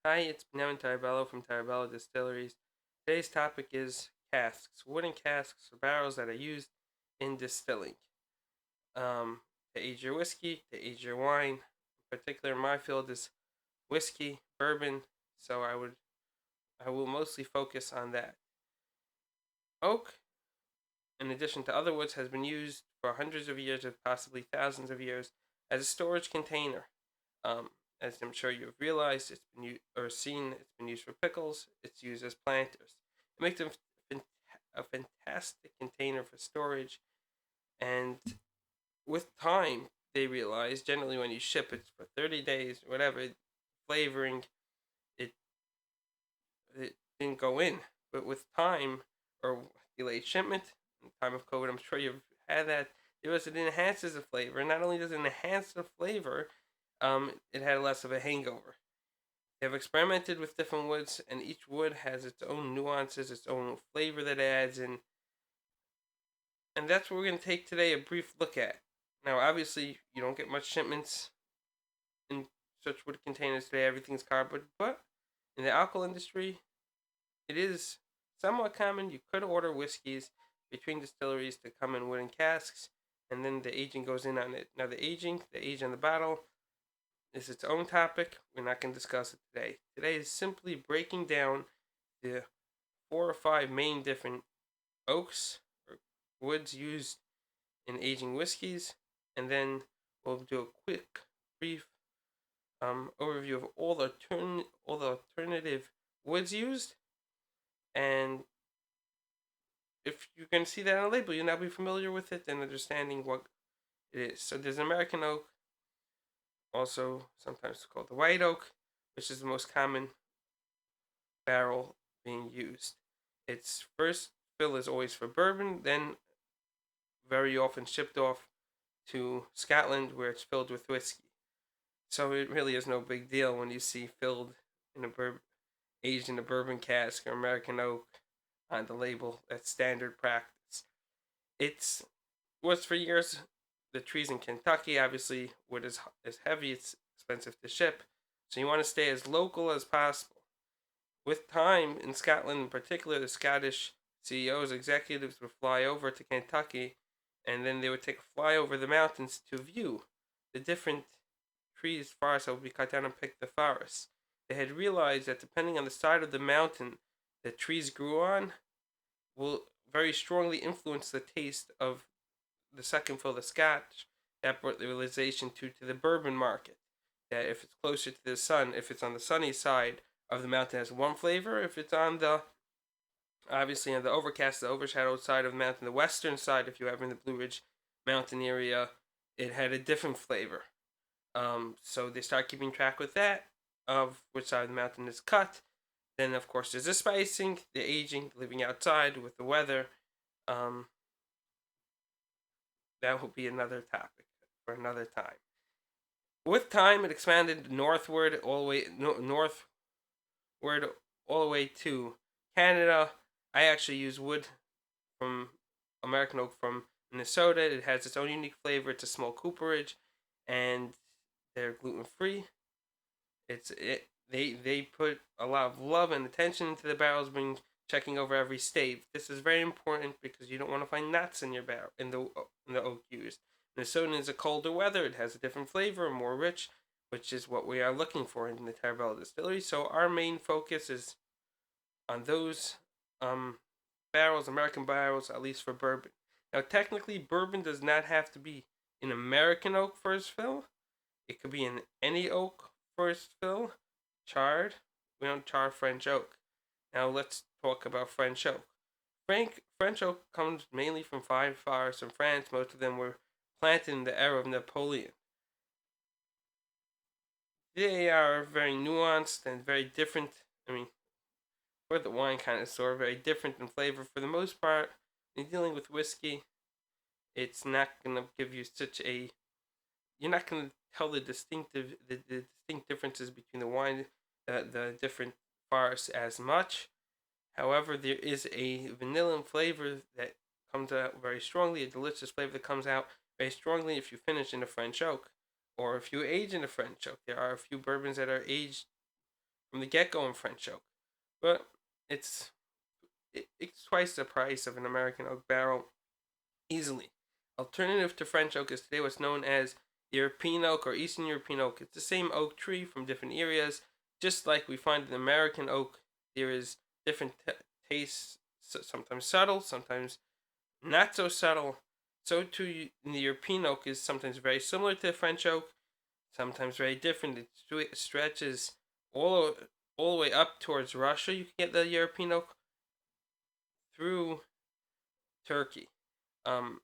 Hi, it's Terebelo from Terebelo Distilleries. Today's topic is casks, wooden casks or barrels that are used in distilling. To age your whiskey, to age your wine. In particular, my field is whiskey, bourbon, so I will mostly focus on that. Oak, in addition to other woods, has been used for hundreds of years, or possibly thousands of years, as a storage container. Um, as I'm sure you've realized, it's been or seen. It's been used for pickles. It's used as planters. It makes them a fantastic container for storage. And with time, they realize generally when you ship it for 30 days, whatever flavoring, it it didn't go in. But with time or delayed shipment, in time of COVID, I'm sure you've had that. It enhances the flavor. And not only does it enhance the flavor, it had less of a hangover. They have experimented with different woods, and each wood has its own nuances, its own flavor that it adds in. And that's what we're going to take today a brief look at. Now, obviously, you don't get much shipments in such wood containers today. Everything's cardboard, but in the alcohol industry, it is somewhat common. You could order whiskeys between distilleries to come in wooden casks, and then the aging goes in on it. Now, the age on the bottle, is its own topic. We're not going to discuss it today. Today is simply breaking down the 4 or 5 main different oaks or woods used in aging whiskeys, and then we'll do a quick, brief overview of all the alternative woods used. And if you can see that on a label, you'll now be familiar with it and understanding what it is. So there's American oak, also sometimes called the white oak, which is the most common barrel being used. Its first fill is always for bourbon, then very often shipped off to Scotland where it's filled with whiskey. So it really is no big deal when you see filled in a aged in a bourbon cask or American oak on the label. That's standard practice. It's was for years. The trees in Kentucky, obviously, wood is heavy. It's expensive to ship, so you want to stay as local as possible. With time, in Scotland in particular, the Scottish CEOs, executives would fly over to Kentucky, and then they would take a fly over the mountains to view the different trees, forests that would be cut down and pick the forests. They had realized that depending on the side of the mountain that trees grew on, will very strongly influence the taste of the second fill, the Scotch. That brought the realization to the bourbon market. That if it's closer to the sun, if it's on the sunny side of the mountain, it has one flavor. If it's on the obviously on the overcast, the overshadowed side of the mountain, the western side, if you have in the Blue Ridge Mountain area, it had a different flavor. So they start keeping track with that of which side of the mountain is cut. Then of course there's the spicing, the aging, living outside with the weather. Um, that will be another topic for another time. With time, it expanded northward all the way northward all the way to Canada. I actually use wood from American oak from Minnesota. It has its own unique flavor. It's a small cooperage, and they're gluten free. They put a lot of love and attention into the barrels, being checking over every stave. This is very important because you don't want to find knots in your barrel in the oak used. Minnesota is a colder weather. It has a different flavor, more rich, which is what we are looking for in the Terebelo Distillery. So our main focus is on those barrels, American barrels, at least for bourbon. Now, technically, bourbon does not have to be an American oak first fill. It could be in any oak first fill, charred. We don't char French oak. Now let's talk about French oak. French oak comes mainly from fine forests in France. Most of them were planted in the era of Napoleon. They are very nuanced and very different. I mean, we're the wine connoisseur, very different in flavor for the most part. When dealing with whiskey, it's not gonna give you such a. You're not gonna tell the distinct differences between the wine, the different forests as much. However, there is a vanilla flavor that comes out very strongly, a delicious flavor that comes out very strongly if you finish in a French oak or if you age in a French oak. There are a few bourbons that are aged from the get-go in French oak, but it's it's twice the price of an American oak barrel easily. Alternative to French oak is today what's known as European oak or Eastern European oak. It's the same oak tree from different areas. Just like we find in American oak, there is different tastes, sometimes subtle, sometimes not so subtle. So too, in the European oak is sometimes very similar to the French oak, sometimes very different. It stretches all all the way up towards Russia. You can get the European oak through Turkey. Um,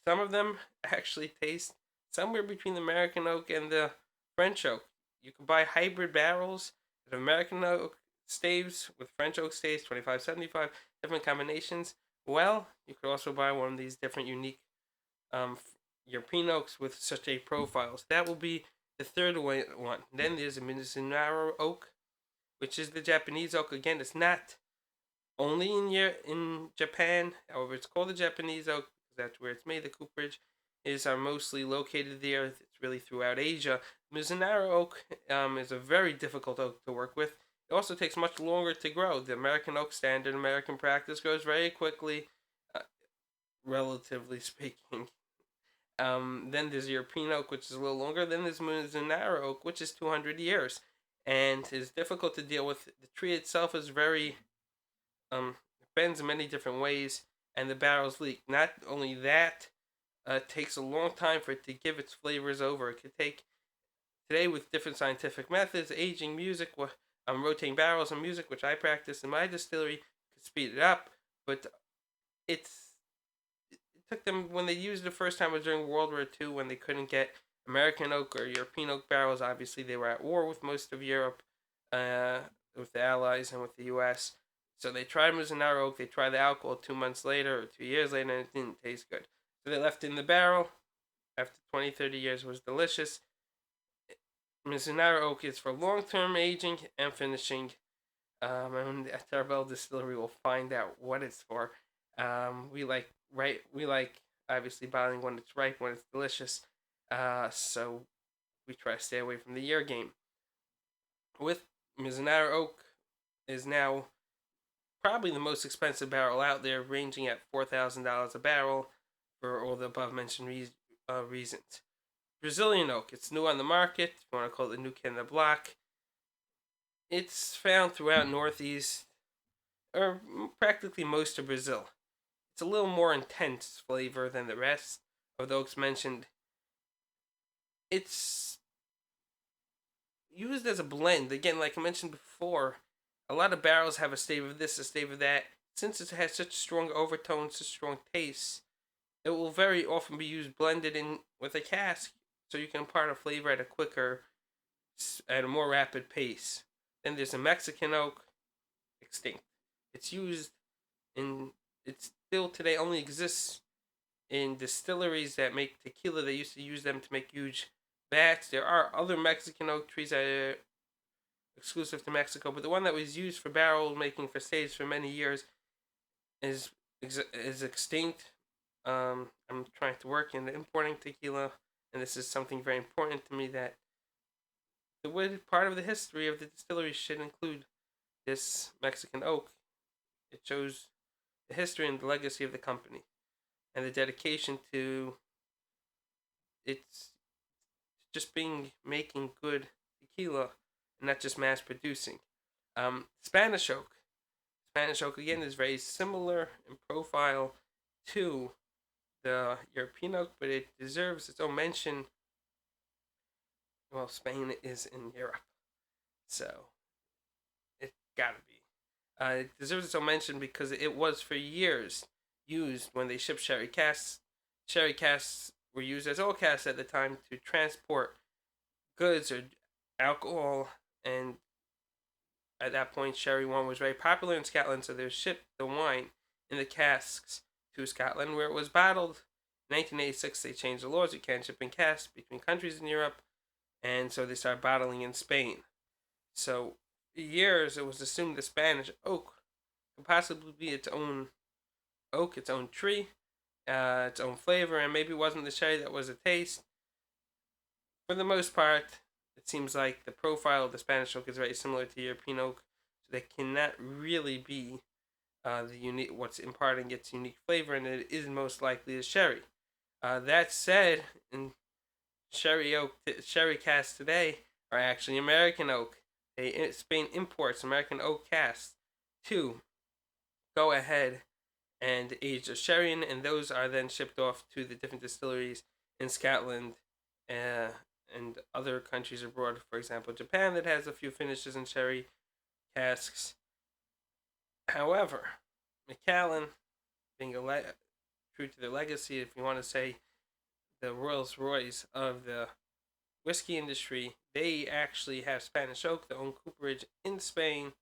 some of them actually taste somewhere between the American oak and the French oak. You can buy hybrid barrels of American oak staves with French oak staves, 2575, different combinations. Well, you could also buy one of these different unique um, European oaks with such a profile. So that will be the third one. Then there's a Mizunara oak, which is the Japanese oak. Again, it's not only in Japan. However, it's called the Japanese oak because that's where it's made. The cooperage is mostly located there. It's really throughout Asia. Mizunara oak is a very difficult oak to work with. It also takes much longer to grow. The American oak standard, American practice grows very quickly, uh, relatively speaking. Then there's European oak, which is a little longer. Then there's Mizunara oak, which is 200 years, and is difficult to deal with. The tree itself is very bends in many different ways, and the barrels leak. Not only that, it takes a long time for it to give its flavors over. It could take today with different scientific methods, aging, music, rotating barrels and music, which I practice in my distillery, could speed it up. But it's it took them when they used it the first time was during World War II when they couldn't get American oak or European oak barrels. Obviously, they were at war with most of Europe, uh, with the Allies and with the U.S. So they tried Mizunara oak. They tried the alcohol 2 months later or 2 years later, and it didn't taste good. So they left it in the barrel. After 20, 30 years, it was delicious. Mizunara oak is for long-term aging and finishing. And at Terebelo Distillery, we'll find out what it's for. We like We like obviously bottling when it's ripe, when it's delicious. So we try to stay away from the year game. With Mizunara oak is now probably the most expensive barrel out there, ranging at $4,000 a barrel for all the above mentioned reasons. Brazilian oak, it's new on the market. If you want to call it the new kid in the block, it's found throughout Northeast or practically most of Brazil. It's a little more intense flavor than the rest of the oaks mentioned. It's used as a blend. Again, like I mentioned before, a lot of barrels have a stave of this, a stave of that. Since it has such strong overtones, such strong taste, it will very often be used blended in with a cask, so you can impart a flavor at a more rapid pace. Then there's a Mexican oak, extinct. It's used in. It still today only exists in distilleries that make tequila. They used to use them to make huge vats. There are other Mexican oak trees that are exclusive to Mexico, but the one that was used for barrel making for staves for many years is extinct. I'm trying to work in importing tequila, and this is something very important to me that the wood part of the history of the distillery should include this Mexican oak. It shows the history and the legacy of the company and the dedication to its just being making good tequila and not just mass producing. Spanish oak. Spanish oak again is very similar in profile to the European oak, but it deserves its own mention. Well, Spain is in Europe, so it gotta be. It deserves its own mention because it was for years used when they shipped sherry casks. Sherry casks were used as oil casks at the time to transport goods or alcohol, and at that point, sherry wine was very popular in Scotland, so they shipped the wine in the casks to Scotland, where it was bottled. In 1986, they changed the laws. You can't ship in casks between countries in Europe, and so they started bottling in Spain. So, for years, it was assumed the Spanish oak could possibly be its own oak, its own tree, its own flavor, and maybe it wasn't the sherry that was a taste. For the most part, it seems like the profile of the Spanish oak is very similar to European oak, so they cannot really be the unique what's imparting its unique flavor, and it is most likely a sherry. That said, in sherry casks today are actually American oak. Spain imports American oak casks to go ahead and age their sherry in, and those are then shipped off to the different distilleries in Scotland uh, and other countries abroad. For example, Japan, that has a few finishes in sherry casks. However, Macallan, being true to their legacy, if you want to say the Rolls Royce of the whiskey industry, they actually have Spanish oak, their own cooperage in Spain,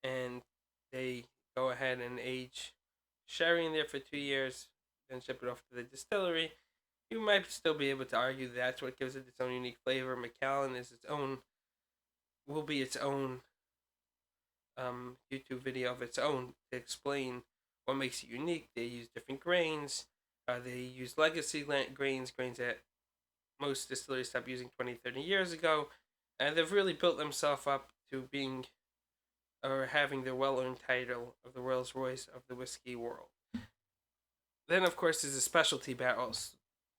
and they go ahead and age sherry in there for 2 years, then ship it off to the distillery. You might still be able to argue that's what gives it its own unique flavor. Macallan is its own, will be its own YouTube video of its own to explain what makes it unique. They use different grains. They use legacy grains that most distilleries stopped using 20, 30 years ago. And they've really built themselves up to being or having the well-earned title of the Rolls Royce of the whiskey world. Then, of course, there's the specialty barrels.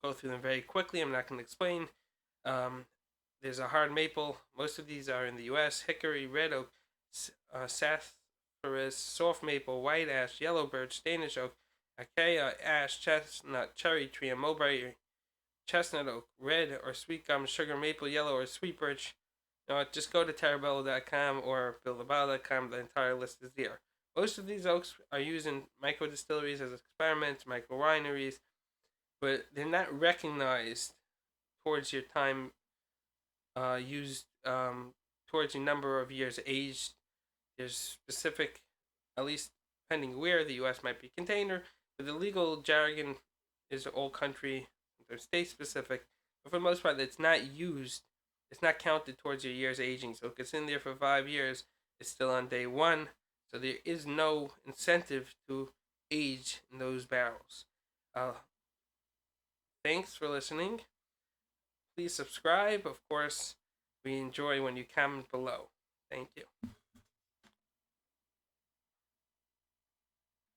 Go through them very quickly. I'm not going to explain. Um, there's a hard maple. Most of these are in the U.S. Hickory, red oak, sassafras, soft maple, white ash, yellow birch, Danish oak, acacia, ash, chestnut, cherry tree, and mulberry, chestnut oak, red or sweet gum, sugar maple, yellow or sweet birch. Just go to terebelo.com or buildabottle.com. The entire list is there. Most of these oaks are used in micro distilleries as experiments, micro wineries, but they're not recognized towards your time used towards your number of years aged. There's specific, at least depending where the U.S. might be container, but the legal jargon is all country, they're state specific. But for the most part, it's not used. It's not counted towards your years aging. So if it's in there for 5 years, it's still on day one. So there is no incentive to age in those barrels. Thanks for listening. Please subscribe. Of course, we enjoy when you comment below. Thank you.